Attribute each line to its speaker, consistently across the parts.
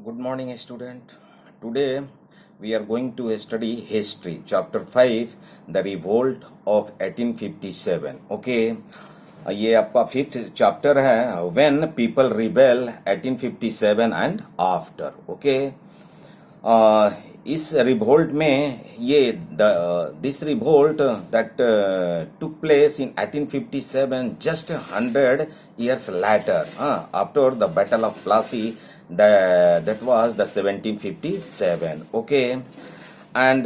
Speaker 1: Good morning, student. Today we are going to study history, chapter 5, the revolt of 1857. Okay, ये आपका fifth chapter है, when people rebel 1857 and after. Okay, इस revolt में ये this revolt that took place in 1857, just 100 years later, after the battle of Plassey, that was the 1757. Okay, and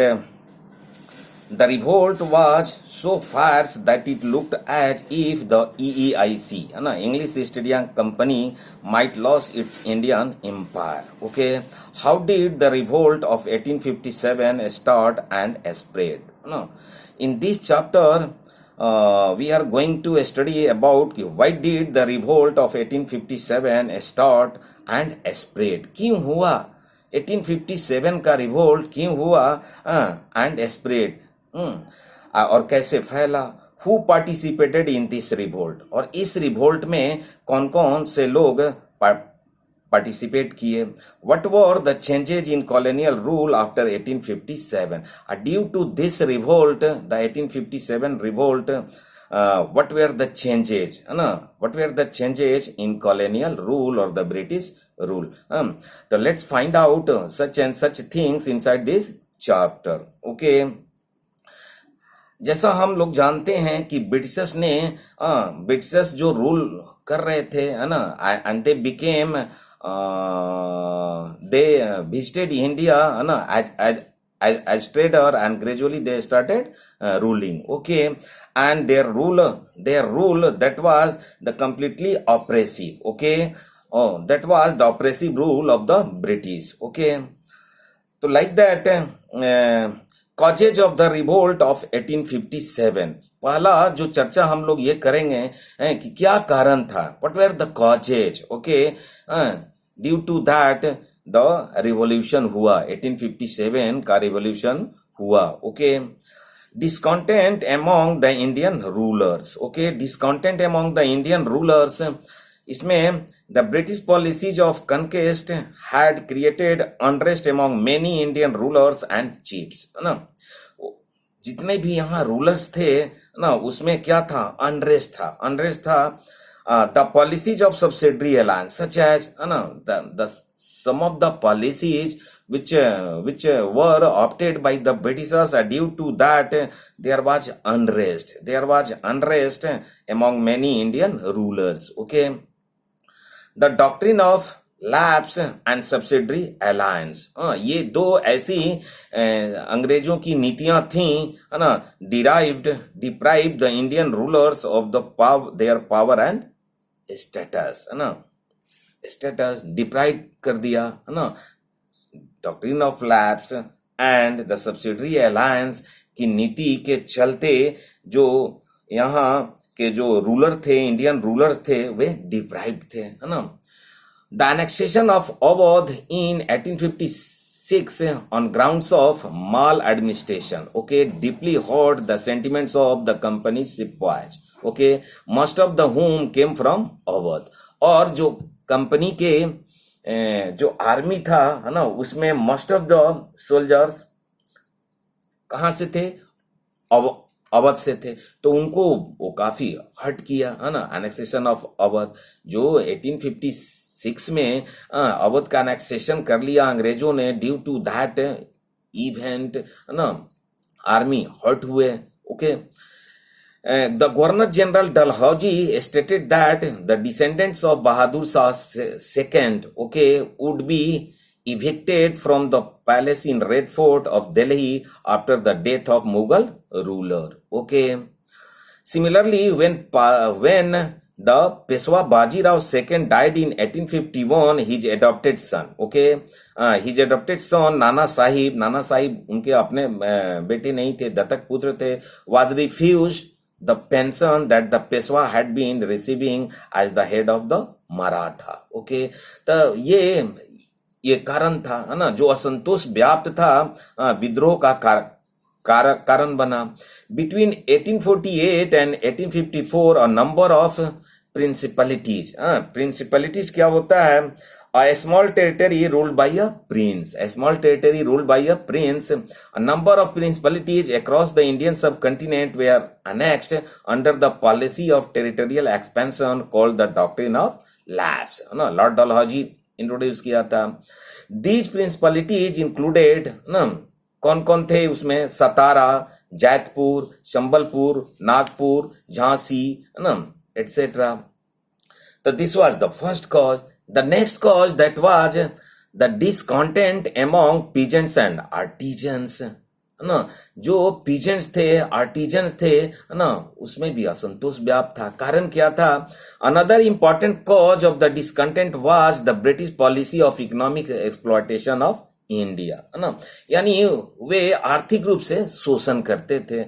Speaker 1: the revolt was so fierce that it looked as if the EEIC, English East India Company, might lose its Indian empire. Okay, how did the revolt of 1857 start and spread? In this chapter, we are going to study about why did the revolt of 1857 start and spread. क्यों हुआ 1857 का revolt, क्यों हुआ and spread, और कैसे फैला. Who participated in this revolt, और इस रिवोल्ट में कौन कौन से लोग पार्टिसिपेट किए. What were the changes in colonial rule after 1857. Due to this revolt, the 1857 revolt, what were the changes, what were the changes in colonial rule or the British rule. So let's find out such and such things inside this chapter. Okay, जैसा हम लोग जानते हैं कि Britishers जो rule कर रहे थे, है ना, and they became they visited India, है ना, as trader, and gradually they started ruling. Okay, and their rule that was the completely oppressive. Okay, that was the oppressive rule of the British. Okay, so like that, causes of the revolt of 1857. पहला जो चर्चा हम लोग ये करेंगे कि क्या कारण था, what were the causes. Okay, due to that the revolution हुआ, 1857 का revolution हुआ. Okay, discontent among the Indian rulers. Okay, discontent among the Indian rulers, इसमें the British policies of conquest had created unrest among many Indian rulers and chiefs. है ना, जितने भी यहाँ rulers थे ना, उसमें क्या था, अनरेस्ट था. The policies of subsidiary alliance, such as, the some of the policies which were opted by the Britishers, due to that there was unrest among many Indian rulers. Okay, the doctrine of lapse and subsidiary alliance, ये दो ऐसी अंग्रेजों की नीतियां थीं, है ना, deprived the Indian rulers of their power and status, है ना, status deprived कर दिया, है ना. Doctrine of lapse and the subsidiary alliance की नीति के चलते जो यहाँ के जो रूलर थे, इंडियन रूलर्स थे, वे डिप्राइव्ड थे, है ना. The annexation of Awadh in 1856 on grounds of maladministration, okay, deeply hurt the sentiments of the company's sepoys. Okay, most of the whom came from Awadh. और जो कंपनी के जो आर्मी था, है ना, उसमें मोस्ट ऑफ द सोल्जर्स कहाँ से थे, अवध से थे. तो उनको वो काफी हर्ट किया, है ना, एनेक्सेशन ऑफ अवध. जो 1856 में अवध का एनेक्सेशन कर लिया अंग्रेजों ने, ड्यू टू दैट इवेंट, है ना, आर्मी हर्ट हुए. Okay, the Governor General Dalhousie stated that the descendants of Bahadur Shah II, okay, would be evicted from the palace in Red Fort of Delhi after the death of Mughal ruler. Okay, similarly, when the Peshwa Bajirao II died in 1851, his adopted son, okay, his adopted son Nana Sahib उनके अपने बेटे नहीं थे, दत्तक पुत्र थे, was refused the pension that the Peshwa had been receiving as the head of the Maratha. Okay, तो ये कारण था, है ना, जो असंतोष व्याप्त था, विद्रोह का कारण बना. Between 1848 and 1854 a number of principalities क्या होता है, A small territory ruled by a prince. A small territory ruled by a prince. A number of principalities across the Indian subcontinent were annexed under the policy of territorial expansion called the doctrine of lapse. ना Lord Dalhousie introduce किया था. These principalities included ना कौन कौन थे उसमें? सतारा, जैतपुर, संबलपुर, नागपुर, झांसी, ना etc. So this was the first cause. The next cause, that was the discontent among peasants and artisans. है ना, जो peasants थे, artisans थे, है ना, उसमें भी असंतोष व्याप्त था. कारण क्या था? Another important cause of the discontent was the British policy of economic exploitation of India. है ना, यानी वे आर्थिक रूप से शोषण करते थे.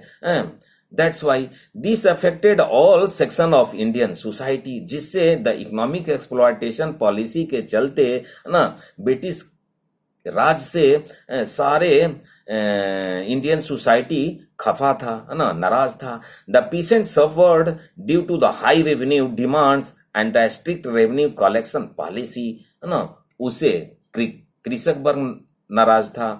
Speaker 1: That's why this affected all section of Indian society, जिससे the economic exploitation policy के चलते ना ब्रिटिश राज से सारे इंडियन सोसाइटी खफा था, है ना, नाराज था. The peasants suffered due to the high revenue demands and the strict revenue collection policy. है ना, उसे कृषक वर्ग नाराज था.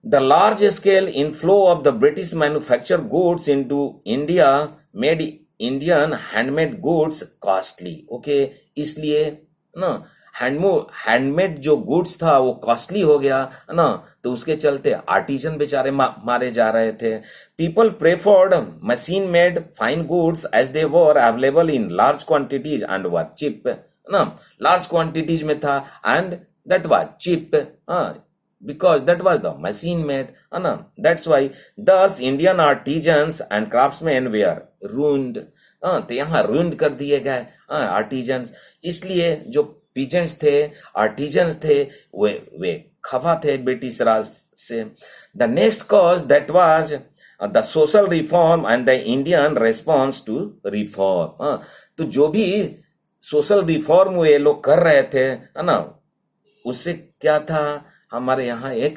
Speaker 1: The large scale inflow of the British manufactured goods into India made Indian handmade goods costly. Okay, इसलिए ना handmade जो गुड्स था वो कॉस्टली हो गया, है ना, तो उसके चलते आर्टिजन बेचारे मारे जा रहे थे. People preferred machine made fine goods as they were available in large quantities and were cheap. ना लार्ज क्वांटिटीज में था and that was cheap, because that was the machine made. That's why thus Indian artisans and craftsmen were ruined. तो यहाँ ruined कर दिए गए artisans. इसलिए जो peasants थे, artisans थे, वे खफा थे ब्रिटिश राज से. The next cause, that was the social reform and the Indian response to reform. तो जो भी social reform वे लोग कर रहे थे, है ना, उससे क्या था? हमारे यहाँ एक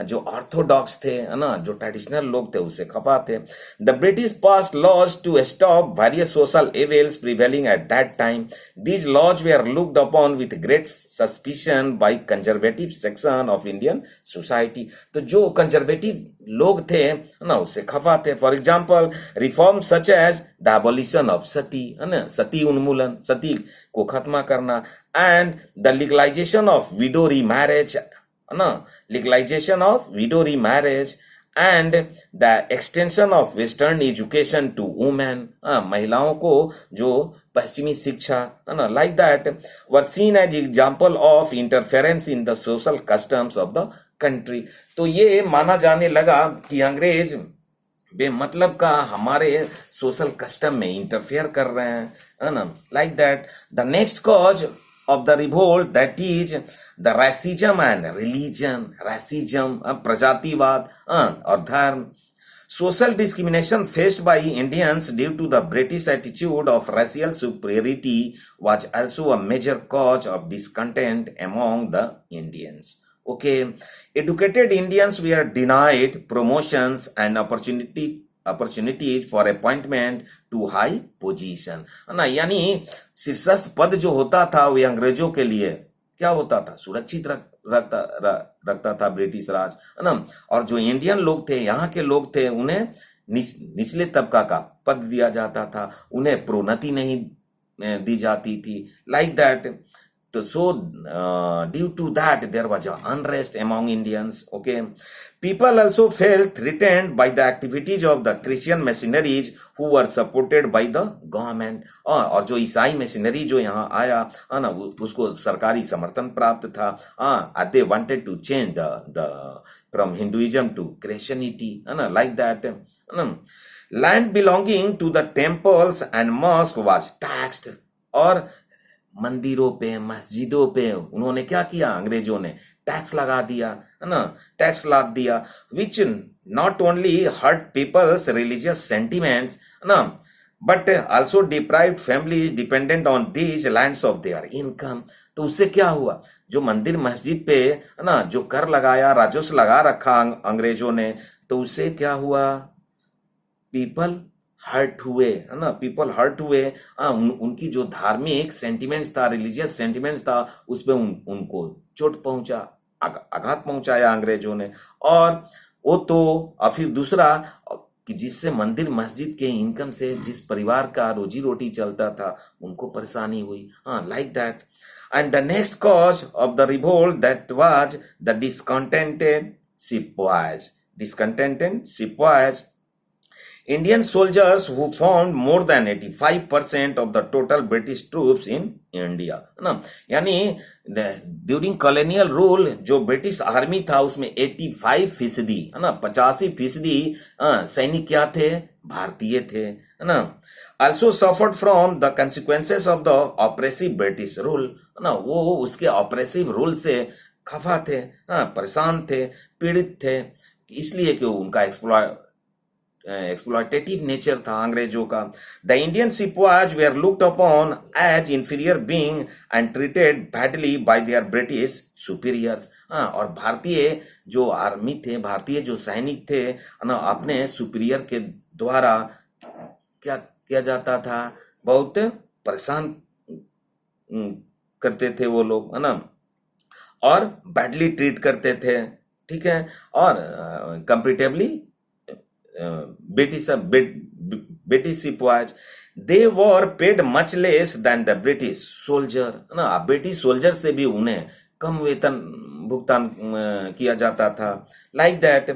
Speaker 1: जो ऑर्थोडॉक्स थे, है ना, जो ट्रेडिशनल लोग थे, उसे खफा थे. The British pass laws to stop various social evils prevailing at that time. These laws were looked upon with great suspicion by conservative section of Indian society. तो जो कंजर्वेटिव लोग थे, है ना, उससे खफा थे. For example reform such as the abolition of sati, है ना, सती उन्मूलन, सती को खत्म करना, and the legalization of widow remarriage, ना legalization of widow remarriage and the extension of western education to women. महिलाओं को जो पश्चिमी शिक्षा, है ना, like that were seen as example of interference in the social customs of the country. तो ये माना जाने लगा कि अंग्रेज बेमतलब का हमारे सोशल कस्टम में इंटरफेयर कर रहे हैं, है ना, like that. The next cause of the revolt, that is the racism and religion. Racism, प्रजातिवाद और धर्म. Social discrimination faced by Indians due to the British attitude of racial superiority was also a major cause of discontent among the Indians. Okay, educated Indians were denied promotions and opportunities for appointment to high position. है ना, यानी शीर्षस्थ पद जो होता था वो अंग्रेजों के लिए क्या होता था? सुरक्षित रखता था ब्रिटिश राज, है ना. और जो इंडियन लोग थे, यहाँ के लोग थे, उन्हें निचले तबका का पद दिया जाता था, उन्हें प्रोन्नति नहीं दी जाती थी, like that. So due to that there was an unrest among Indians. Okay, people also felt threatened by the activities of the Christian missionaries who were supported by the government. और जो ईसाई मिशनरी जो यहाँ आया, है ना, उसको सरकारी समर्थन प्राप्त था. they wanted to change the from Hinduism to Christianity, है ना, like that. Land belonging to the temples and mosque was taxed. और मंदिरों पे, मस्जिदों पे उन्होंने क्या किया? अंग्रेजों ने टैक्स लगा दिया, है ना, टैक्स लाद दिया, which not only hurt people's religious sentiments, है ना, but also deprived families dependent on these lands of their income. तो उससे क्या हुआ? जो मंदिर मस्जिद पे, है ना, जो कर लगाया, राजस्व लगा रखा अंग्रेजों ने, तो उससे क्या हुआ? पीपल हर्ट हुए, है ना, पीपल हर्ट हुए। उनकी जो धार्मिक सेंटिमेंट्स था, रिलीजियस सेंटिमेंट्स था, उस पे उनको चोट पहुंचा, आघात पहुंचाया अंग्रेजों ने। और वो तो, और फिर दूसरा कि जिससे मंदिर मस्जिद के इनकम से जिस परिवार का रोजी रोटी चलता था, उनको परेशानी हुई। Like that. And the next cause of the revolt that was the discontented sipahis. Discontented sipahis, Indian soldiers who formed more than 85% of the total British troops in India, है ना। यानी ड्यूरिंग कॉलोनियल रूल जो ब्रिटिश आर्मी था उसमें 85%, है ना, 85% सैनिक क्या थे, भारतीय थे, है ना। also suffered from the consequences of the oppressive British rule, है ना। वो उसके ऑपरेसिव रूल से खफा थे, परेशान थे, पीड़ित थे, इसलिए कि उनका एक्सप्लॉयटेटिव नेचर था अंग्रेजों का। The Indian sipahis were looked upon as inferior being and treated badly by their British superiors. और भारतीय जो आर्मी थे, भारतीय जो सैनिक थे, ना, अपने सुपीरियर के द्वारा क्या किया जाता था, बहुत परेशान करते थे वो लोग, है ना, और बैडली ट्रीट करते थे, ठीक है। और comparatively British sepoys, they were paid much less than the British soldier, है ना। ब्रिटिश सोल्जर से भी उन्हें कम वेतन भुगतान किया जाता था। Like that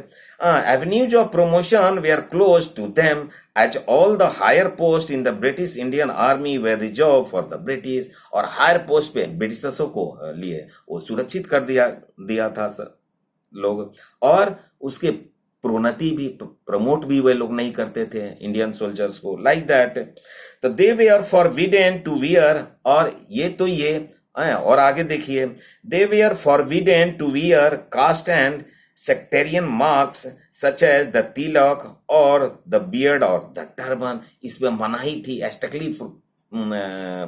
Speaker 1: avenues of promotion were closed to them as all the higher posts in the British Indian Army were reserved for the British। और हायर पोस्ट पे ब्रिटिशर्सों को लिए वो सुरक्षित कर दिया था लोग। और उसके प्रोन्नति भी, प्रमोट भी वे लोग नहीं करते थे इंडियन सोल्जर्स को। लाइक दैट तो they were forbidden to wear, और ये तो ये, और आगे देखिए, they were forbidden to wear caste and sectarian marks such as the tilak और द बियर्ड और द टर्बन। इसमें मनाही थी, स्ट्रिक्टली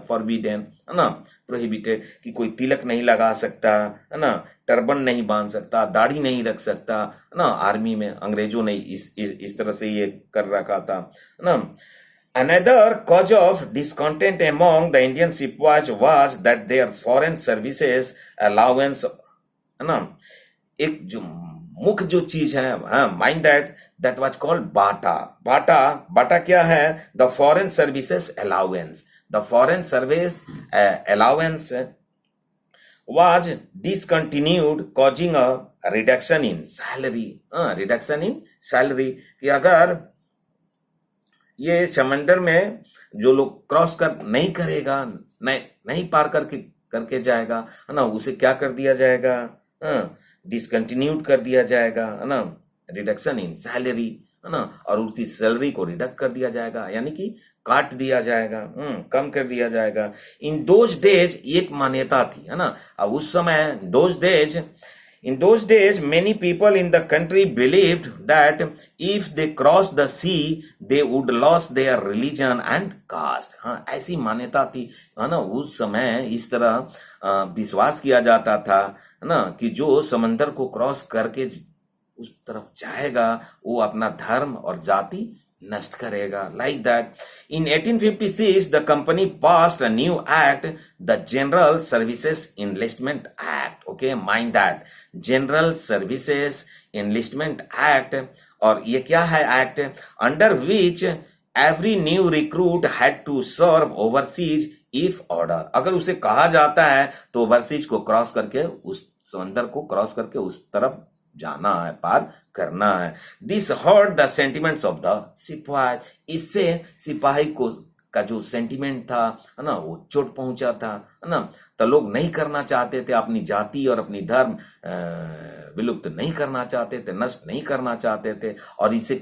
Speaker 1: फॉरबिडन, है ना, प्रोहिबिटेड, कि कोई तिलक नहीं लगा सकता, है ना, टर्बन नहीं बांध सकता, दाढ़ी नहीं रख सकता, है ना। आर्मी में अंग्रेजों ने इस तरह से ये कर रखा था, है ना। Another cause of discontent among the Indian sepoys was that their foreign services allowance, है ना। एक जो मुख्य जो चीज है, माइंड दैट वाज कॉल्ड बाटा। बाटा क्या है, the foreign services allowance. The foreign service allowance was discontinued, causing a reduction in salary। Reduction in salary, कि अगर ये समंदर में जो लोग क्रॉस कर नहीं करेगा, नहीं पार करके जाएगा, है ना, उसे क्या कर दिया जाएगा, डिसकंटिन्यूड कर दिया जाएगा, है ना, रिडक्शन इन सैलरी, है ना। और उसकी सैलरी को रिडक्ट कर दिया जाएगा, यानी कि काट दिया जाएगा, कम कर दिया जाएगा। इन दोज डेज एक मान्यता थी, है ना। अब उस समय in those days many people in the country believed that if they crossed the sea they would lose their religion and caste। ऐसी मान्यता थी, है ना। उस समय इस तरह विश्वास किया जाता था, है ना, कि जो समंदर को क्रॉस करके उस तरफ जाएगा वो अपना धर्म और जाति नष्ट करेगा। Like that in 1856 the company passed a new act, the general services enlistment act. Okay, mind that, general services enlistment act. और ये क्या है act, under which every new recruit had to serve overseas if order. अगर उसे कहा जाता है तो ओवरसीज को क्रॉस करके, उस समंदर को क्रॉस करके उस तरफ जाना है, पार करना है। This hurt the sentiments of the sipahi. इससे सिपाही को का जो सेंटिमेंट था, है ना, वो चोट पहुंचा था, है ना। तो लोग नहीं करना चाहते थे, अपनी जाति और अपनी धर्म विलुप्त नहीं करना चाहते थे, नष्ट नहीं करना चाहते थे। और इसे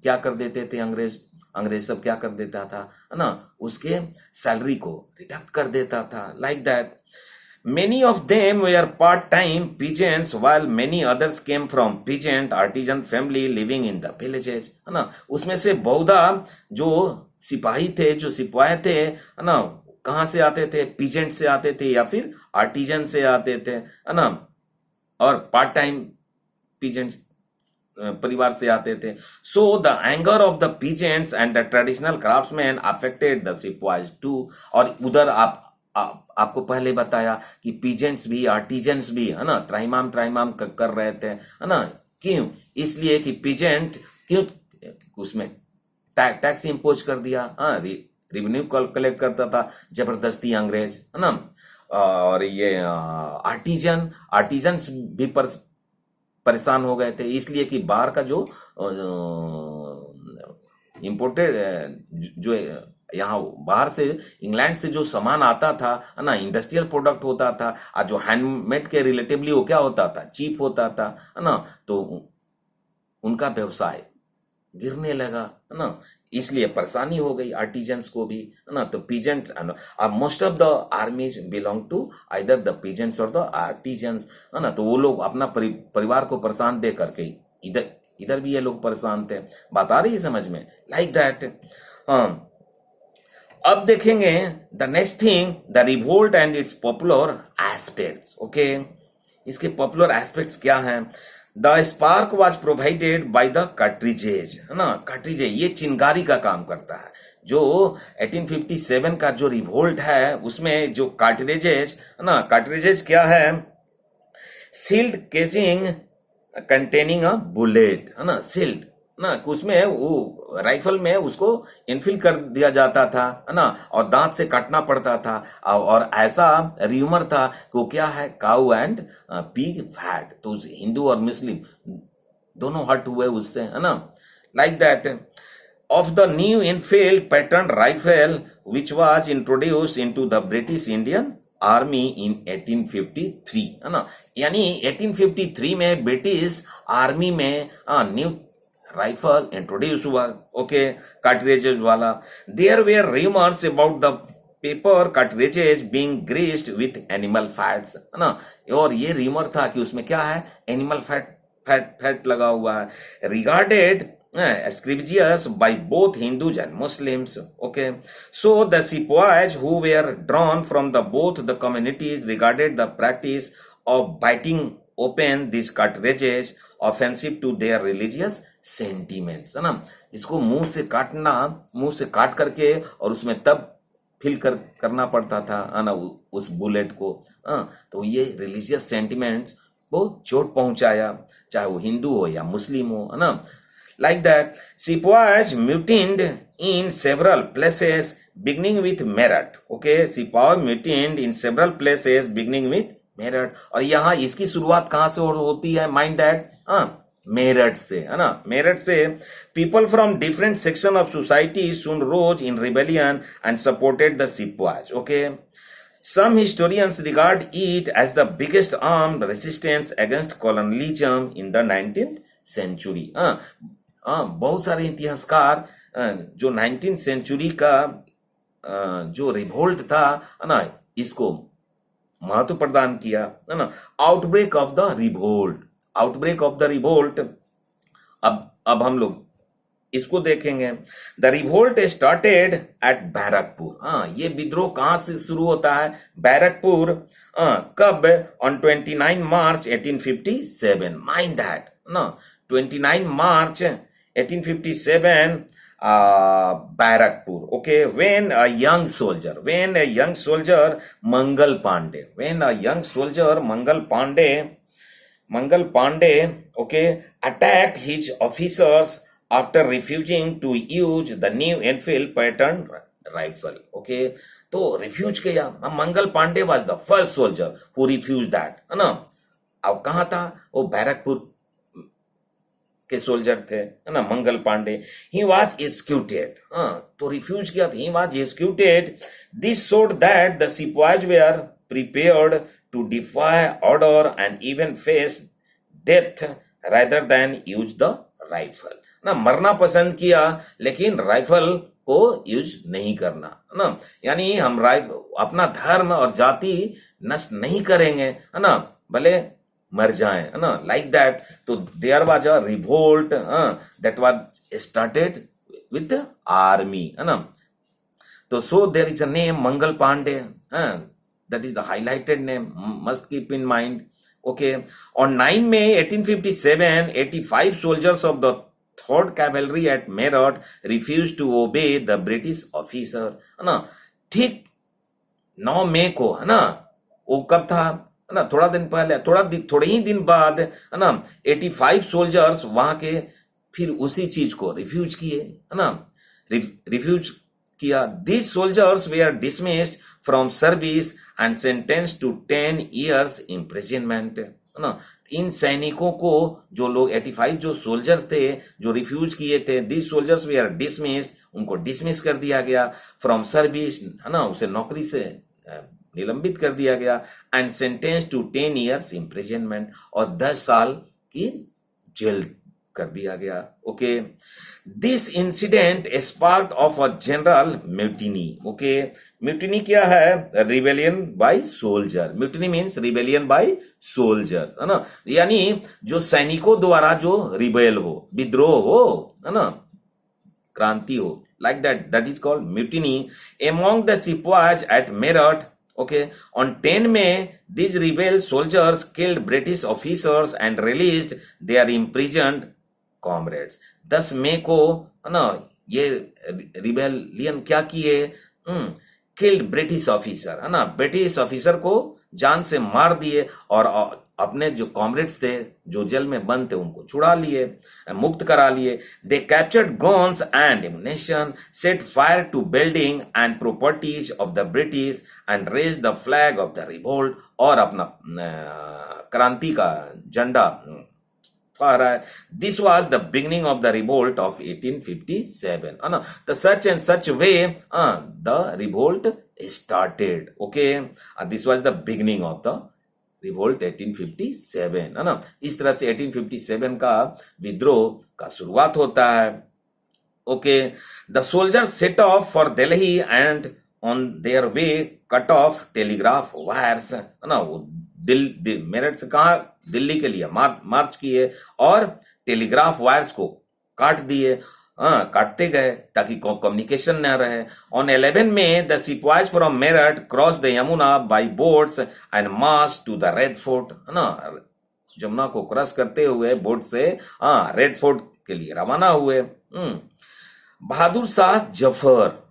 Speaker 1: क्या कर देते थे अंग्रेज सब क्या कर देता था, है ना, उसके सैलरी को रिडक्ट कर देता था। Like that many of them were part-time peasants while many others came from peasant artisan family living in the villages, है ना। उसमें से बहुधा जो सिपाही थे, जो सिपाही थे, है ना, कहाँ से आते थे, पीजेंट से आते थे या फिर आर्टिजन से आते थे, है ना। और पार्ट टाइम पीजेंट्स परिवार से आते थे. So the anger of the peasants and the traditional craftsmen affected the sepoys too. और उधर आपको पहले बताया कि पीजेंट्स भी आर्टिजन्स भी है ना त्राइमाम कर रहे थे है ना. क्यों? इसलिए कि पीजेंट क्यों उसमें टैक्स इम्पोज कर दिया. हाँ, रेवेन्यू कलेक्ट करता था जबरदस्ती अंग्रेज है ना. और ये आर्टिजन्स भी परेशान हो गए थे, इसलिए कि बाहर का जो इम्पोर्टेड जो यहाँ बाहर से इंग्लैंड से जो सामान आता था है ना, इंडस्ट्रियल प्रोडक्ट होता था, और जो हैंडमेड के रिलेटिवली वो क्या होता था, चीप होता था है ना. तो उनका व्यवसाय गिरने लगा है ना, इसलिए परेशानी हो गई आर्टिजन्स को भी है ना. तो peasants most of the armies belong to either the peasants or the artisans है ना. तो वो लोग अपना परिवार को परेशान दे करके इधर भी ये लोग परेशान थे. बात आ रही है समझ में? Like that. अब देखेंगे the next thing, the revolt and its popular aspects. Okay, इसके पॉपुलर एस्पेक्ट्स क्या हैं? The spark was provided by the cartridges है ना. कार्ट्रिजेज ये चिंगारी का काम करता है. जो 1857 का जो रिवोल्ट है उसमें जो कार्ट्रिजेज है ना, कार्ट्रिजेज क्या है? सील्ड केजिंग कंटेनिंग अ बुलेट है ना. सील्ड ना, उसमें वो राइफल में उसको इनफिल कर दिया जाता था है ना, और दांत से काटना पड़ता था. और ऐसा र्यूमर था कि वो क्या है, काउ एंड पिग फैट. तो हिंदू और मुस्लिम दोनों हट हुए उससे है ना. Like that. Of the new Enfield pattern rifle which was introduce into the British Indian army in 1853 है ना. यानी 1853 में ब्रिटिश आर्मी में न्यू राइफल इंट्रोड्यूस हुआ. ओके, कार्ट्रिजेज वाला. There were rumours about the paper cartridges being greased with animal fats है ना. और ये रूमर था कि उसमें क्या है, एनिमल फैट लगा हुआ है. Regarded scriptures by both Hindus and Muslims. Okay, so the sepoys who were drawn from the both the communities regarded the practice of biting open these cartridges offensive to their religious sentiments है ना. इसको मुंह से काट करके और उसमें तब फिल करना पड़ता था है ना उस बुलेट को. तो ये रिलीजियस सेंटिमेंट्स को चोट पहुंचाया, चाहे वो हिंदू हो या मुस्लिम हो है ना. Like that, sepoys mutinied in several places, beginning with Meerut. Okay, sepoys mutinied in several places, beginning with Meerut. और यहाँ इसकी शुरुआत कहाँ से होती है? Mind that, मेरठ से है ना. मेरठ से people from different section of society soon rose in rebellion and supported the sepoys. Okay. Some historians regard it as the biggest armed resistance against colonialism in the 19th century. बहुत सारे इतिहासकार जो 19th century का जो revolt था है ना, इसको महत्व प्रदान किया है ना. Outbreak of the revolt. अब हम लोग इसको देखेंगे. The revolt started at Barrackpore. ये विद्रोह कहां से शुरू होता है? बैरकपुर. कब? On 29 March 1857. माइंड दैट ना, 29 मार्च 1857, Barakpur. Okay, when a young soldier, Mangal Pandey, okay, attacked his officers after refusing to use the new Enfield pattern rifle. Okay, तो रिफ्यूज किया. Mangal Pandey was the first soldier who refused that, है ना. अब कहाँ था वो? बैरकपुर के सोल्जर थे है ना, Mangal Pandey. He was executed. तो रिफ्यूज किया, he was executed. This showed that the sipahis were prepared to defy order and even face death rather than use the rifle ना. मरना पसंद किया लेकिन राइफल को यूज नहीं करना है ना. यानी हम अपना धर्म और जाति नष्ट नहीं करेंगे है ना, भले मर जाए है ना. Like that. तो there was a revolt that was started with army है ना. तो so there is a name Mangal Pandey, that is the highlighted name, must keep in mind. Okay. On 9 May 1857, 85 soldiers of the 3rd Cavalry at Meerut refused to obey the British officer, है ना। ठीक 9 मई को, है ना, वो कब था, है ना, थोड़ा दिन पहले, थोड़े ही दिन बाद, है ना, 85 सोल्जर्स वहां के फिर उसी चीज को रिफ्यूज किए, है ना, रिफ्यूज किया। This soldiers were dismissed from service and sentenced to 10 years imprisonment, है ना। इन सैनिकों को, जो लोग 85 जो सोल्जर्स थे जो रिफ्यूज किए थे, दिस सोल्जर्स वेयर डिसमिस्ड, उनको डिसमिस कर दिया गया, फ्रॉम सर्विस, है ना, उसे नौकरी से निलंबित कर दिया गया, and sentence to 10 years imprisonment, और 10 साल की जेल कर दिया गया। Okay. This incident sparked off a general mutiny. Okay. Mutiny क्या है? Rebellion by soldier. Mutiny means rebellion by soldiers, है ना, यानी जो सैनिकों द्वारा जो रिबेल हो, विद्रोह हो, है ना, क्रांति हो, like that is called mutiny among the sepoys at Meerut. Okay, on 10 May these rebel soldiers killed British officers and released their imprisoned comrades. 10 मई को, है ना, ये रिबेलियन क्या किए? किल्ड ब्रिटिश ऑफिसर, है ना, ब्रिटिश ऑफिसर को जान से मार दिए, और अपने जो कॉमरेड्स थे जो जेल में बंद थे उनको छुड़ा लिए, मुक्त करा लिए। They captured guns and ammunition, set fire to building and properties of the British and raise the flag of the revolt, और अपना क्रांति का झंडा फहराया। This was the beginning of the revolt of 1857, है ना। The such and such way the revolt started. Okay, this was the beginning of the revolt 1857, है ना। इस तरह से 1857 का विद्रोह का शुरुआत होता है। Okay. The soldiers set of for Delhi and on their way cut off telegraph wires, है ना। वो मेरठ से कहा दिल्ली के लिए मार्च किए, और टेलीग्राफ वायर्स को काट दिए, काटते गए ताकि कम्युनिकेशन न रहे। ऑन 11 में the sipahis from Meerut cross the Yamuna by boats and march to the red fort, है ना। जमुना को क्रॉस करते हुए बोट से रेड फोर्ट के लिए रवाना हुए। बहादुर शाह जफर,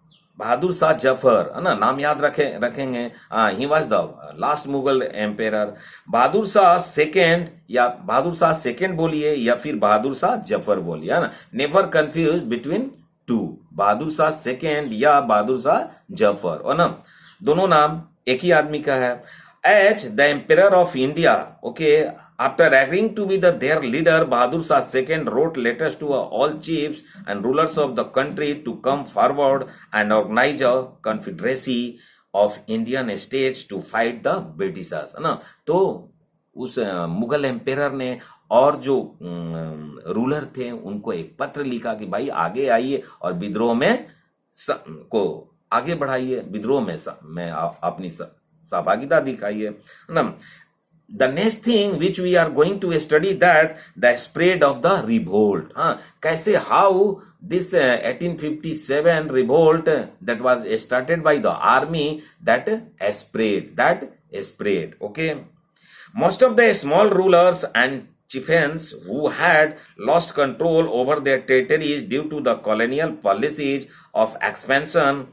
Speaker 1: है ना, नाम याद रखेंगे। He was the last Mughal ampere. Bahadur Shah second, या बहादुर शाह सेकेंड बोलिए या फिर बहादुर शाह जफर बोलिए, है ना। नेवर कंफ्यूज बिटवीन टू, बहादुर शाह सेकेंड या बहादुर शाह जफर, है ना, दोनों नाम एक ही आदमी का है। As the emperor of India, okay, after agreeing to be their leader, Bahadur Shah II wrote letters to all chiefs and rulers of the country to come forward and organize a confederacy of Indian states to fight the Britishers, है ना। तो उस Mughal ampere ने और जो ruler थे उनको एक पत्र लिखा कि भाई आगे आइए और विद्रोह में को आगे बढ़ाइए, विद्रोह में अपनी सहभागिता दिखाइए, है ना। The next thing which we are going to study that the spread of the revolt. कैसे, how this 1857 revolt that was started by the army that spread. Okay. Most of the small rulers and chieftains who had lost control over their territories due to the colonial policies of expansion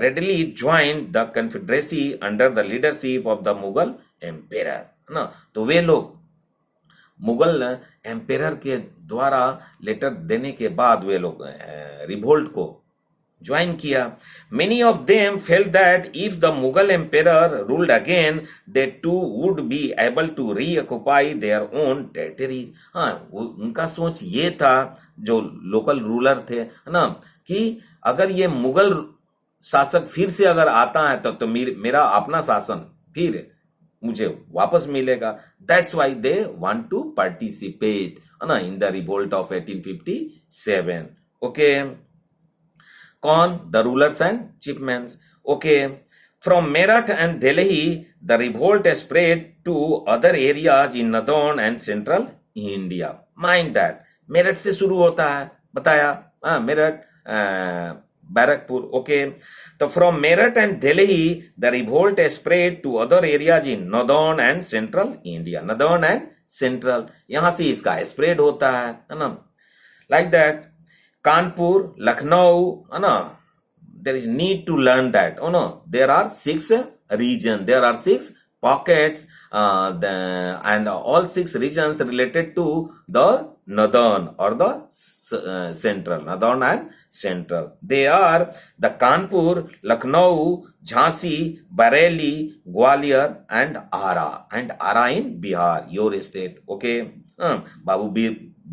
Speaker 1: readily joined the confederacy under the leadership of the Mughal ampere, है ना। तो वे लोग Mughal ampere के द्वारा letter देने के बाद वे लोग रिवोल्ट को ज्वाइन किया। Many of them felt that if the Mughal empire ruled again they too would be able to reoccupy their own territories. उनका सोच ये था, जो लोकल रूलर थे, है ना, कि अगर ये मुगल शासक फिर से अगर आता है तो मेरा अपना शासन फिर मुझे वापस मिलेगा। That's why they want to participate, है ना, in the revolt of 1857। Okay. कौन? The rulers and chipman. Okay. From Meerut and Delhi the revolt spread to other areas in northern and central India. Mind that Meerut से शुरू होता है, बताया, Meerut Barakpur. Okay. So from Meerut and Delhi, the revolt spread to other areas in northern and central India. Northern and central. यहाँ से इसका spread होता है ना? Like that. Kanpur, Lucknow, no, there is need to learn that. Oh no, there are 6 regions. There are 6 pockets, and all 6 regions related to the northern or the central, northern and central. They are the Kanpur, Lucknow, Jhansi, Bareilly, Gwalior, and Ara in Bihar, your state. Okay, Babu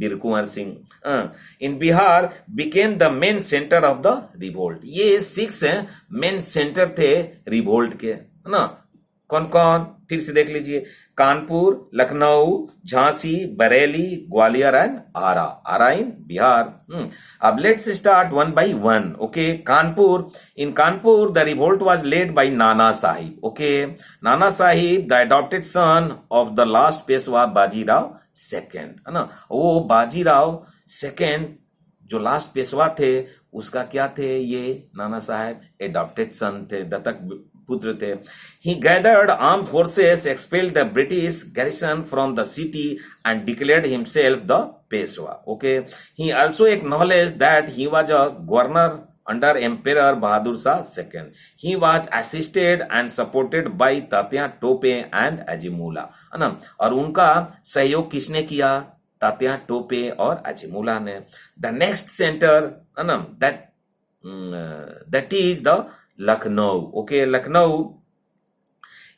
Speaker 1: Bir Kunwar Singh in Bihar became the main center of the revolt. ये 6 main center थे revolt के, है ना? कौन कौन? फिर से देख लीजिए, कानपुर, लखनऊ, झांसी, बरेली, ग्वालियर एंड आरा इन बिहार. अब let's start one by one. Okay, Kanpur. In Kanpur, the revolt was led by Nana Sahib. Okay, Nana Sahib, the adopted son of the last Peshwa Bajirao II, है ना? वो बाजीराव सेकेंड जो लास्ट पेशवा थे उसका क्या थे? ये नाना साहब एडॉप्टेड सन थे, दत्तक पुत्र थे. He gathered armed forces, expelled the British garrison from the city and declared himself the Peshwa. Okay. He also acknowledged that he was a governor under Emperor Bahadur Shah II. He was assisted and supported by Tatya Tope and Ajimula. है ना? और उनका सहयोग किसने किया? तात्या टोपे और अजमूला ने. The next center, है ना, that is the Lucknow. Okay, Lucknow.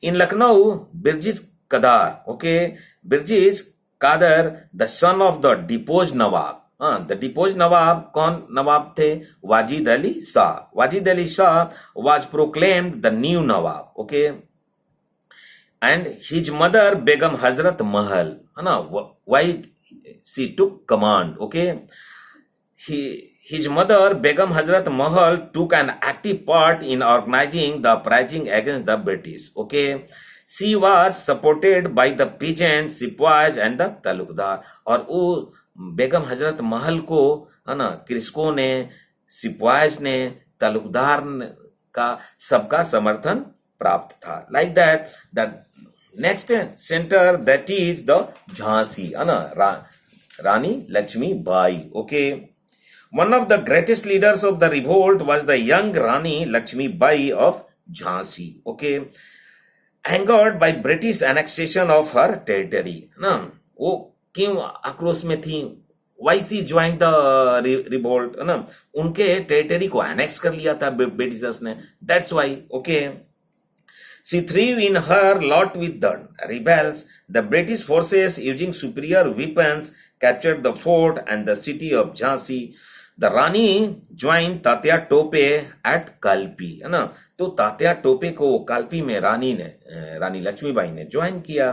Speaker 1: In Lucknow, Birjiz Kadar. Okay, Birjiz Kadar, the son of the deposed Nawab. The deposed Nawab, कौन नवाब थे? Wajid Ali Shah. Wajid Ali Shah was proclaimed the new Nawab. Okay, and his mother Begum Hazrat Mahal, है ना, why she took command. Okay, his mother Begum Hazrat Mahal took an active part in organizing the uprising against the British. Okay, she was supported by the peasants, सिपाही and the Talukdar. और वो बेगम हजरत महल को, है ना, कृषकों ने, सिपाही ने, तालुकदार का सबका समर्थन प्राप्त था. Like that, the next center, that is the Jhansi, है ना, Rani Lakshmi Bai. Okay. One of the greatest leaders of the revolt was the young Rani Lakshmi Bai of Jhansi. Okay. Angered by British annexation of her territory. ना, वो क्यों आक्रोश में थी? Why she joined the revolt? है ना, उनके territory को एनेक्स कर लिया था ब्रिटिशर्स ने. That's why. Okay. She thrived in her lot with the rebels. The British forces, using superior weapons, captured the fort and the city of Jhansi. The Rani joined Tatya Tope at Kalpi. है ना, तो तात्या टोपे को काल्पी में रानी लक्ष्मीबाई ने join किया.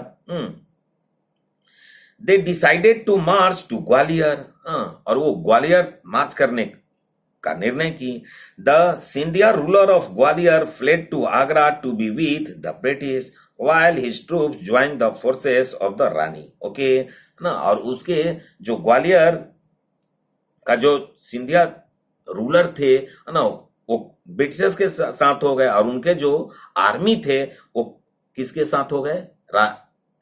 Speaker 1: They decided to march to Gwalior. और वो ग्वालियर मार्च करने का निर्णय की. The Scindia ruler of Gwalior fled to Agra to be with the British, while his troops joined the forces of the Rani. Okay, ना, और उसके जो ग्वालियर का जो सिंधिया रूलर थे, है ना, वो ब्रिटिशर्स के साथ हो गए, और उनके जो आर्मी थे वो किसके साथ हो गए?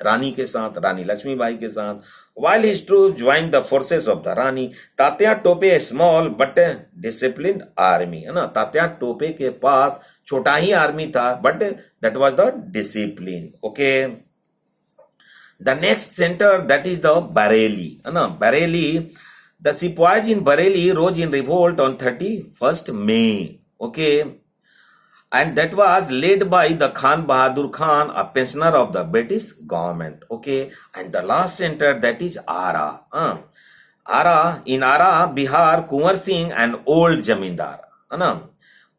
Speaker 1: रानी के साथ, रानी लक्ष्मीबाई के साथ. While his troops joined the forces of the Rani, Tatya Tope a small but disciplined army. है ना, तात्या टोपे के पास छोटा ही आर्मी था, but that was the discipline. Okay. The next center, that is the Bareilly. है ना, Bareilly. The Sepoys in Bareilly rose in revolt on 31st May. Okay. And that was led by the Khan Bahadur Khan, a pensioner of the British government. Okay. And the last center, that is Ara. Ara, in Ara, Bihar, Kunwar Singh, an old Jamindar.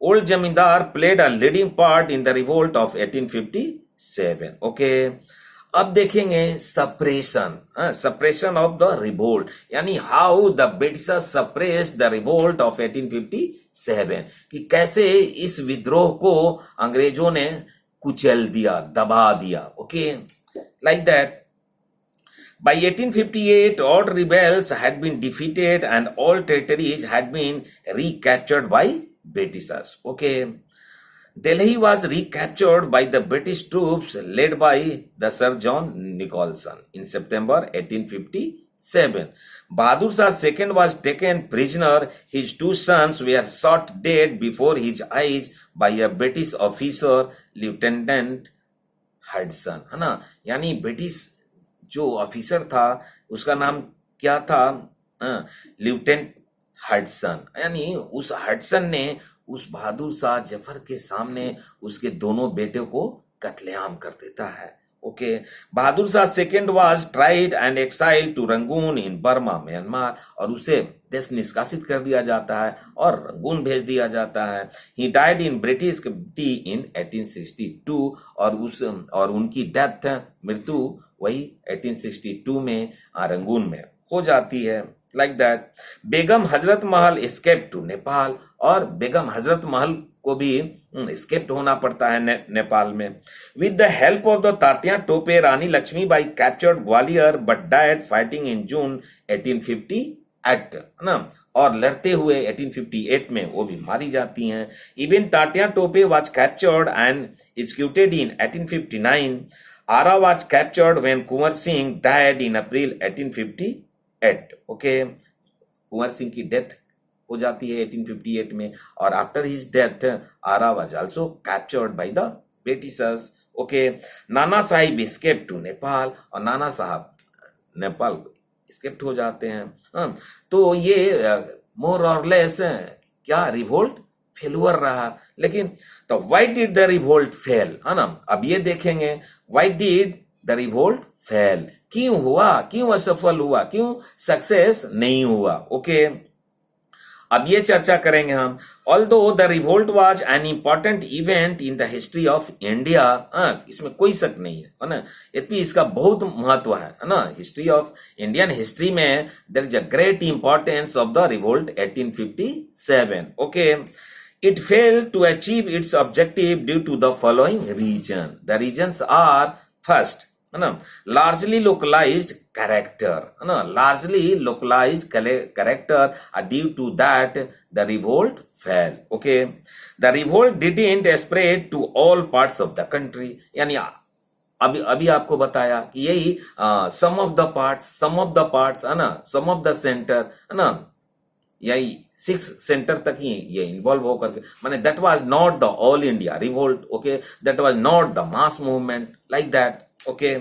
Speaker 1: Old Jamindar played a leading part in the revolt of 1857. Okay. अब देखेंगे suppression of the revolt, यानी how the Britishers suppressed the revolt of 1857, कि कैसे इस विद्रोह को अंग्रेजों ने कुचल दिया, दबा दिया. Okay, like that. By 1858, all rebels had been defeated and all territories had been recaptured by Britishers. Okay. Delhi was recaptured by the British troops led by the Sir John Nicholson in September 1857. Bahadur Shah II was taken prisoner. His two sons were shot dead before his eyes by a British officer, Lieutenant Hudson, है ना। यानी British जो officer था उसका नाम क्या था, लिeutenant Hudson. यानी उस हडसन ने उस बहादुर शाह जफर के सामने उसके दोनों बेटे को कत्लेआम कर देता है। Okay. Bahadur Shah second was tried and exiled to Rangoon in Burma Myanmar, और उसे देश निष्कासित कर दिया जाता है और रंगून भेज दिया जाता है। ही डाइड इन ब्रिटिश कैपिटी इन 1862, और उनकी डेथ मृत्यु वही 1862 में रंगून में हो जाती है। Like that Begum Hazrat Mahal escape to Nepal, और बेगम हजरत महल को भी एस्केप होना पड़ता है नेपाल में। With the help of the Tatya Tope, Rani Laxmibai captured Gwalior but died fighting in June 1858, है ना। और लड़ते हुए 1858 में वो भी मारी जाती हैं। Even Tatya Tope was captured and executed in 1859। Arrah was captured when Kunwar Singh died in April 1858। Okay. Kunwar Singh की डेथ हो जाती है 1858 में, और after his death Arrah was also captured by the Britishers. Okay. Nana Sahib escape to Nepal, और नाना साहब नेपाल एस्केप हो जाते हैं। तो ये मोर और लेस क्या रिवोल्ट फेलुअर रहा। लेकिन तो why did the revolt fail, है ना। अब ये देखेंगे why did the revolt fail, क्यों हुआ, क्यों असफल हुआ, क्यों सक्सेस नहीं हुआ। ओके। अब ये चर्चा करेंगे हम। Although the revolt was an important event in the history of India, इसमें कोई शक नहीं है ना। यद्यपि इसका बहुत महत्व है ना। हिस्ट्री ऑफ इंडियन हिस्ट्री में there is a great importance of the revolt 1857। Okay. It failed to achieve its objective due to the following reason. The reasons are first, है ना, लार्जली लोकलाइज्ड कैरेक्टर, है ना, largely localised character, due to that the revolt fail. Okay. The revolt didn't spread to all parts of the country, यानी अभी आपको बताया कि यही सम ऑफ द पार्ट्स, है ना, सम ऑफ द सेंटर, है ना, यही 6 सेंटर तक ही ये इन्वॉल्व होकर के, माने that was not the all India revolt. Okay. That was not the mass movement like that. Okay.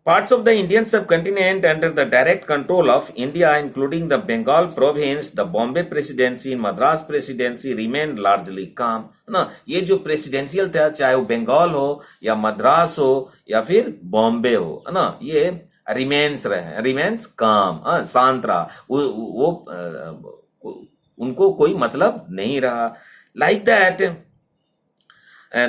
Speaker 1: Parts of the Indian subcontinent under the direct control of India, including the Bengal province, the Bombay presidency, Madras presidency, remained largely calm. ना, ये जो presidential था, चाहे वो बंगाल हो या मद्रास हो या फिर बॉम्बे हो, है ना, ये रिमेन्स काम, शांत रहा। वो उनको कोई मतलब नहीं रहा। Like that,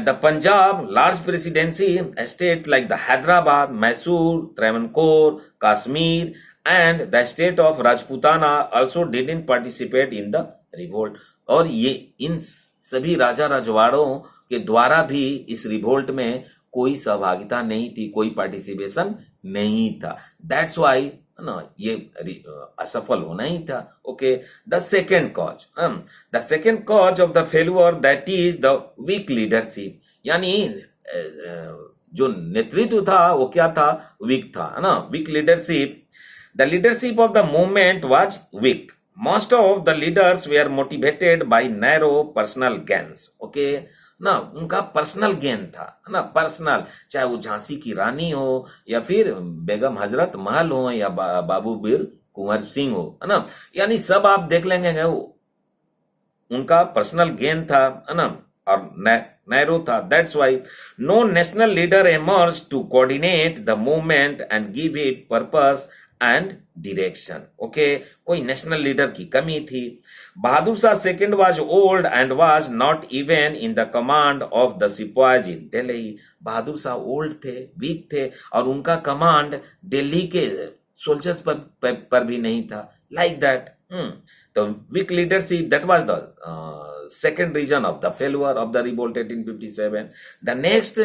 Speaker 1: the Punjab large presidency states like the Hyderabad, Mysore, Travancore, Kashmir, and the state of Rajputana also didn't participate in the revolt. और ये इन सभी राजा रजवाड़ों के द्वारा भी इस रिवोल्ट में कोई सहभागिता नहीं थी, कोई पार्टिसिपेशन नहीं था। दैट्स वाई ना ये असफल होना ही था। Okay. The second cause of the failure that is the weak leadership, यानी जो नेतृत्व था वो क्या था, वीक था, है ना, weak leadership. The leadership of the movement was weak. Most of the leaders were motivated by narrow personal gains. Okay ना, उनका पर्सनल गेन था, है ना, पर्सनल, चाहे वो झांसी की रानी हो या फिर बेगम हजरत महल हो या बाबू बीर कुंवर सिंह हो, है ना, यानी सब आप देख लेंगे वो उनका पर्सनल गेन था, है ना, और नैरो था। That's why no national leader emerge to coordinate the movement and give it purpose and direction. Okay. कोई नेशनल लीडर की कमी थी। Bahadur Shah second was old and was not even in the command of the sipahis in Delhi. Bahadur Shah old थे, weak थे, और उनका command Delhi के soldiers पर भी नहीं था। लाइक दैट तो weak leadership, that was the second reason of the failure of the revolt 1857. The next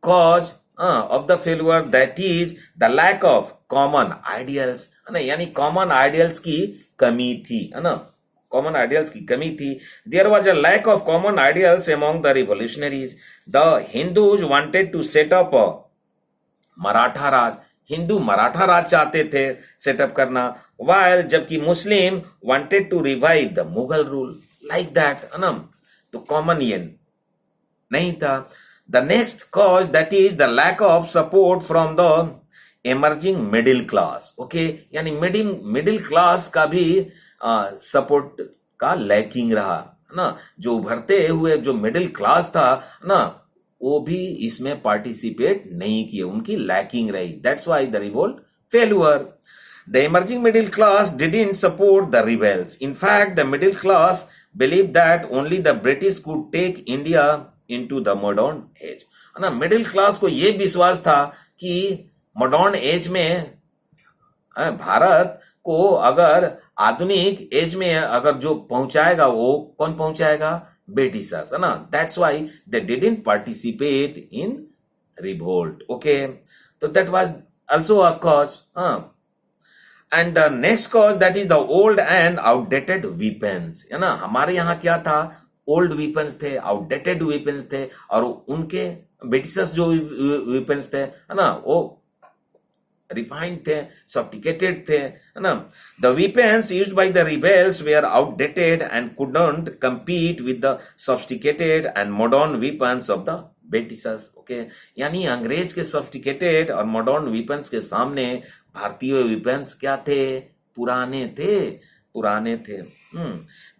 Speaker 1: cause of the failure, that is the lack of common ideals, है ना, यानी common ideals की कमी थी, है ना। कॉमन आइडियल्स की कमी थी. There was a lack of common ideals among the revolutionaries. The Hindus wanted to set up Maratha raj. Hindu Maratha raj चाहते थे सेटअप करना, वाइल जबकि Muslim wanted to revive the Mughal rule. Like that, है ना. तो कॉमन ये नहीं था. The next cause that is the lack of support from the emerging middle class. Okay, यानी मिडिल क्लास का भी सपोर्ट का लैकिंग रहा, है ना. जो उभरते हुए जो मिडिल क्लास था ना, वो भी इसमें पार्टिसिपेट नहीं किए, उनकी लैकिंग रही. That's why the revolt failure. The emerging middle class didn't support the rebels. In fact the middle class believe that only the British could take India into the modern age. है ना, middle class को यह विश्वास था कि modern age में भारत को अगर आधुनिक एज में अगर जो पहुंचाएगा वो कौन पहुंचाएगा? ब्रिटिशर्स, है ना. That's why they didn't participate in revolt. Okay, तो that was also a cause. And the next cause that is the old and outdated weapons. है ना, हमारे यहाँ क्या था? ओल्ड वीपन्स थे, आउटडेटेड वीपन्स थे, और उनके ब्रिटिशर्स जो वीपन्स थे, है ना, वो रिफाइंड थे, सोफिस्टिकेटेड थे, है ना. The weapons used by the rebels were outdated and couldn't compete with the sophisticated and modern weapons of the Britishers. Okay, यानी अंग्रेज के सोफिस्टिकेटेड और मॉडर्न weapons के सामने भारतीय weapons क्या थे? पुराने थे.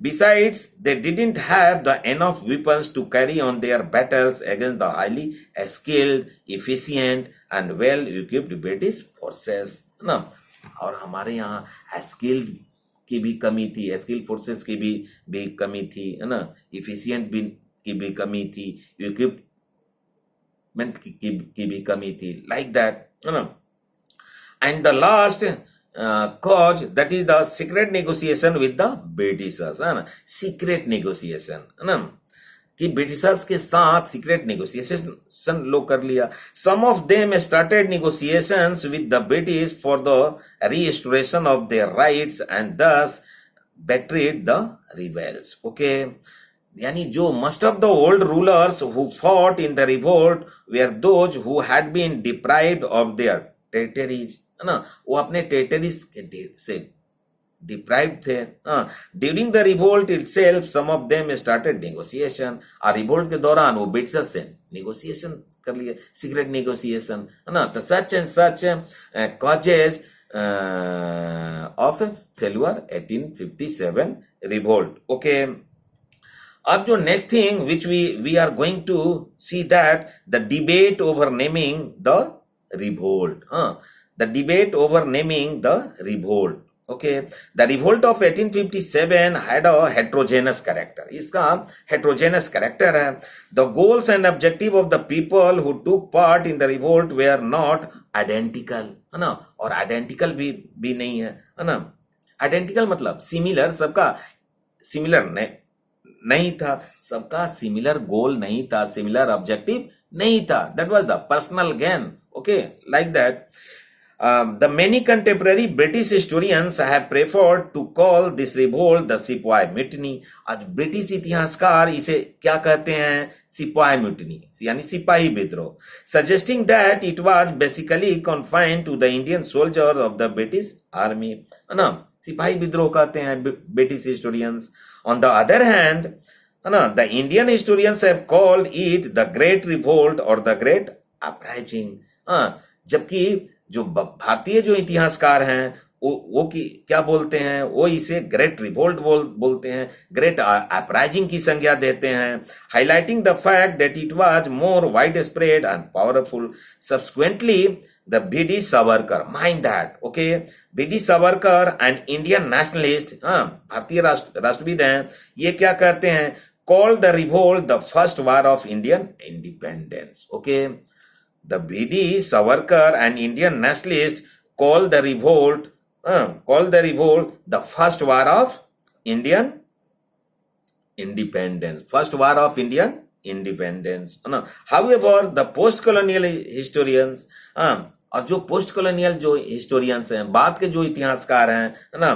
Speaker 1: Besides, they didn't have the enough weapons to carry on their battles against the highly skilled, efficient and well equipped British forces. ना, और हमारे यहाँ स्किल्ड की भी कमी थी, स्किल्ड फोर्सेस की भी कमी थी, है ना. इफिशिएंट की भी कमी थी, इक्विपमेंट की भी कमी थी. लाइक दैट, है ना. And the last cause that is the secret negotiation with the Britishers. है ना, सीक्रेट नेगोशिएशन, है ना, कि ब्रिटिशर्स के साथ सीक्रेट नेगोशिएशन लोग कर लिया. Some of them started negotiations with the British for the restoration of their rights and thus betrayed the rebels. Okay, यानी जो most of the old rulers who fought in the revolt were those who had been deprived of their territories. है ना, वो अपने territories से deprive थे. During the revolt itself some of them started negotiation. और revolt के दौरान वो ब्रिटिशर्स से नेगोशिएशन कर लिए, सीक्रेट नेगोशिएशन, है ना. तो such and such causes of failure 1857 revolt. Okay, अब जो next thing which we are going to see that the debate over naming the revolt. The debate over naming the revolt. Okay, the revolt of 1857 had a heterogeneous character. इसका heterogeneous character है. The goals and objective of the people who took part in the revolt were not identical. है ना, और identical भी नहीं है ना. Identical मतलब similar, सबका similar नहीं था, सबका similar goal नहीं था, similar objective नहीं था. That was the personal gain. Okay, like that. The many contemporary British historians have preferred to call this revolt the Sepoy Mutiny. आज ब्रिटिश इतिहासकार इसे क्या कहते हैं? सिपाही म्यूटनी, यानी सिपाही विद्रोह. Suggesting that it was basically confined to the Indian soldiers of the British Army. है ना, सिपाही विद्रोह कहते हैं British historians. On the other hand, है ना, the Indian historians have called it the Great Revolt or the Great Uprising. जबकि जो भारतीय जो इतिहासकार हैं वो क्या बोलते हैं? वो इसे ग्रेट रिवोल्ट बोलते हैं, ग्रेट अपराइजिंग की संज्ञा देते हैं. Highlighting the fact that it was more widespread and powerful. Subsequently the B D Savarkar, mind that. Okay, B D Savarkar and Indian nationalist, भारतीय राष्ट्रविद हैं, ये क्या कहते हैं? Call the revolt the first war of Indian independence. Okay, the B.D. Savarkar and Indian nationalists call the revolt the first war of Indian independence. First war of Indian independence. However, the post-colonial historians, और जो post-colonial जो historians हैं, बाद के जो इतिहासकार हैं, है ना,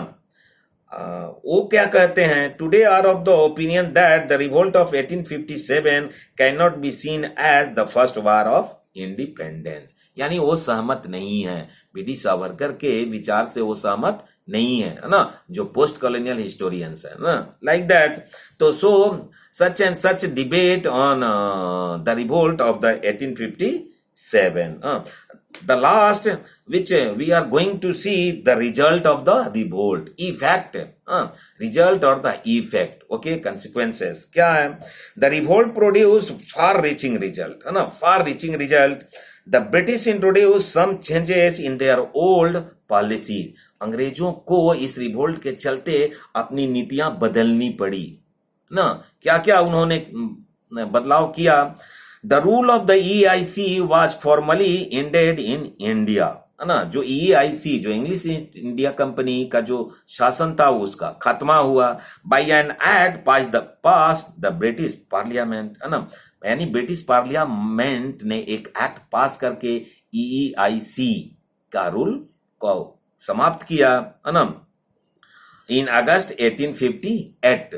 Speaker 1: वो क्या कहते हैं, today are of the opinion that the revolt of 1857 can not be seen as the first war of independence. यानी वो सहमत नहीं है, ब्रिटिश सावरकर के विचार से वो सहमत नहीं है ना, जो पोस्ट कॉलोनियल हिस्टोरियंस है ना, लाइक दैट। तो so such and such debate on the revolt of the 1857, the last which we are going to see the result of the revolt, effect, result or the effect, okay, consequences क्या है। the revolt produced far reaching result, है ना, far reaching result। the British introduced some changes in their old policies। अंग्रेजों को इस revolt के चलते अपनी नीतियां बदलनी पड़ी ना। क्या क्या उन्होंने बदलाव किया। The rule of the EIC was formally ended in India, है ना। जो EIC, जो इंग्लिश इंडिया कंपनी का जो शासन था, उसका खात्मा हुआ by an act pass the British parliament, है ना। यानी ब्रिटिश पार्लियामेंट ने एक एक्ट पास करके EIC का रूल को समाप्त किया, है ना। इन अगस्त 1858,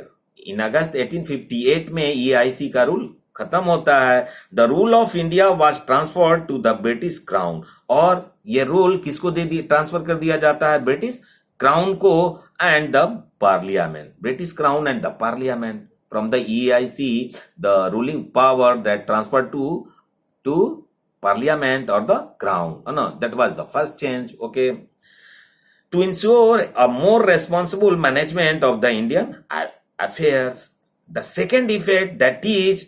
Speaker 1: इन अगस्त 1858 में EIC का रूल खत्म होता है। The rule of India was transferred to the British crown, और ये रूल किसको दे दिया, ट्रांसफर कर दिया जाता है, ब्रिटिश क्राउन को and the parliament, British crown and the parliament. From the EIC the ruling power that transfer to parliament और द क्राउन, है ना। That was the first change, okay. To ensure a more responsible management of the Indian affairs. The second effect, that is,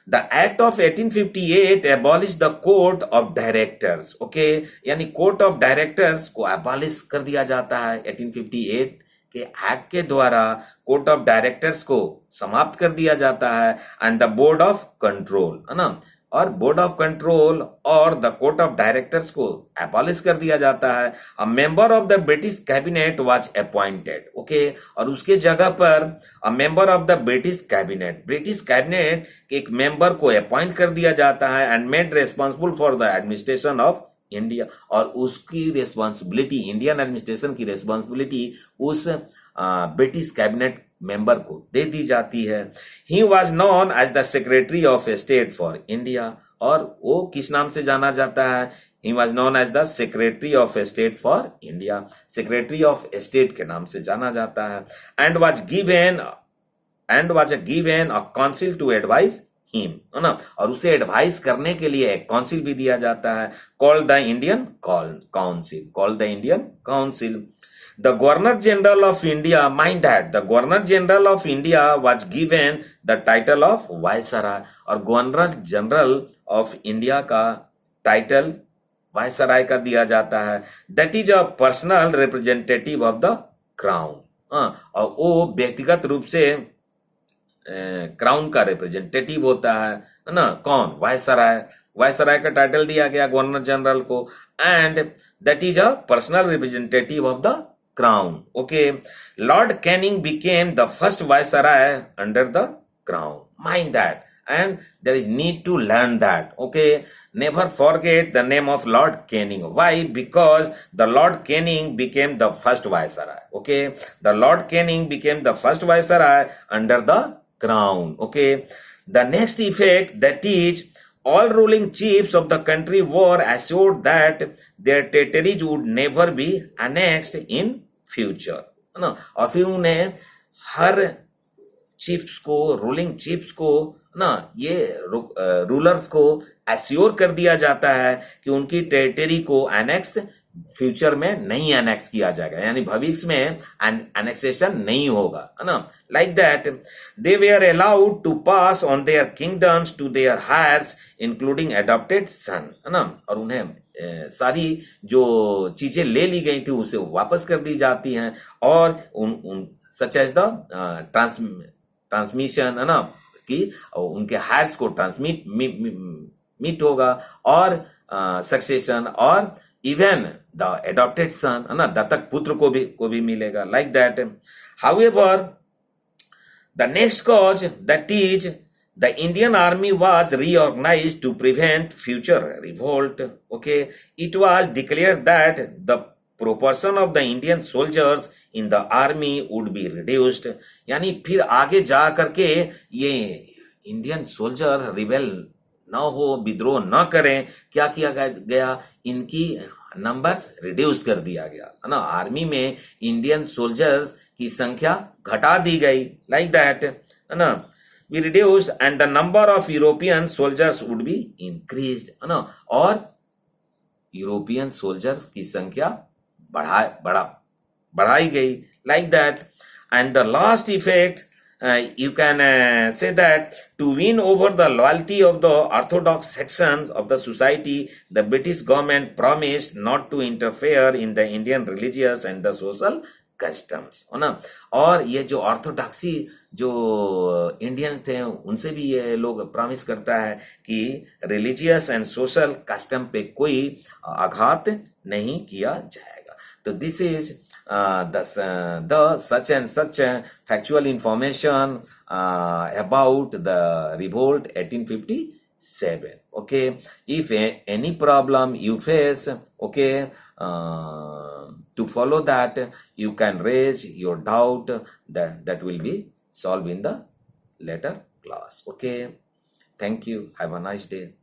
Speaker 1: the Act of 1858 abolished the Court of Directors. Okay, यानी Court of Directors को abolish कर दिया जाता है 1858 के act के द्वारा। Court of directors को समाप्त कर दिया जाता है and the board of control, है ना। और बोर्ड ऑफ कंट्रोल और द कोर्ट ऑफ डायरेक्टर्स को एबॉलिश कर दिया जाता है। A member of the British cabinet was appointed, okay. और उसके जगह पर a member of the British cabinet, British cabinet के एक मेंबर को अपॉइंट कर दिया जाता है and made responsible for the administration of India. और उसकी रेस्पॉन्सिबिलिटी, इंडियन एडमिनिस्ट्रेशन की रेस्पॉन्सिबिलिटी उस ब्रिटिश कैबिनेट मेंबर को दे दी जाती है। He was known as the secretary of state for India, और वो किस नाम से जाना जाता है, he was known as the secretary of state for India, secretary of state के नाम से जाना जाता है। And was given a council to advise him, है ना। और उसे एडवाइस करने के लिए एक काउंसिल भी दिया जाता है, called the Indian council, called the Indian council. The Governor General of India, mind that, the Governor General of India was given the title of Viceroy, और Governor General of India का title viceroy का दिया जाता है। That is a personal representative of the Crown, और वो व्यक्तिगत रूप से क्राउन का रिप्रेजेंटेटिव होता है ना। कौन, वायसराय, वायसराय का टाइटल दिया गया गवर्नर जनरल को, and that is a personal representative of the crown, okay. Lord Canning became the first viceroy under the crown, mind that, and there is need to learn that, okay. Never forget the name of Lord Canning. Why? Because the Lord Canning became the first viceroy, okay. The Lord Canning became the first viceroy under the crown, okay. The next effect, that is, all ruling chiefs of the country were assured that their territories would never be annexed in future, है ना। और फिर उन्हें हर chiefs को, ruling chiefs को ना, ये rulers को एश्योर कर दिया जाता है कि उनकी टेरिटरी को एनेक्स फ्यूचर में नहीं एनेक्स किया जाएगा, यानी भविष्य में एनेक्सेशन नहीं होगा, है ना। Like that they were allowed to pass on their kingdoms to their heirs including adopted son, है ना। और उन्हें सारी जो चीजें ले ली गई थी उसे वापस कर दी जाती हैं, और उन सच एज द ट्रांसमिशन, है ना, कि उनके हायर्स को ट्रांसमिट होगा, और सक्सेशन, और इवन द एडॉप्टेड सन, है ना, दत्तक पुत्र को भी मिलेगा, like that. However the next cause, that is the Indian army was reorganized to prevent future revolt, okay. It was declared that the proportion of the Indian soldiers in the army would be reduced. यानी फिर आगे जा करके ये Indian soldier rebel न हो, विद्रोह न करें, क्या किया गया, इनकी नंबर्स रिड्यूस कर दिया गया, है ना। आर्मी में इंडियन सोल्जर्स की संख्या घटा दी गई, लाइक दैट, है ना। We reduce and the number of European soldiers would be increased, है ना। और यूरोपियन सोल्जर्स की संख्या बढ़ाई गई, like that. And the last effect, you can say that to win over the loyalty of the orthodox sections of the society, the British government promised not to interfere in the Indian religious and the social customs, है ना। और ये जो orthodoxy जो Indian थे उनसे भी ये लोग प्रॉमिस करता है कि रिलीजियस एंड सोशल कस्टम पे कोई आघात नहीं किया जाएगा। तो this is the such and such factual information about the revolt 1857. Okay, if any problem you face, okay, to follow that you can raise your doubt, that will be solved in the later class. Okay, thank you, have a nice day.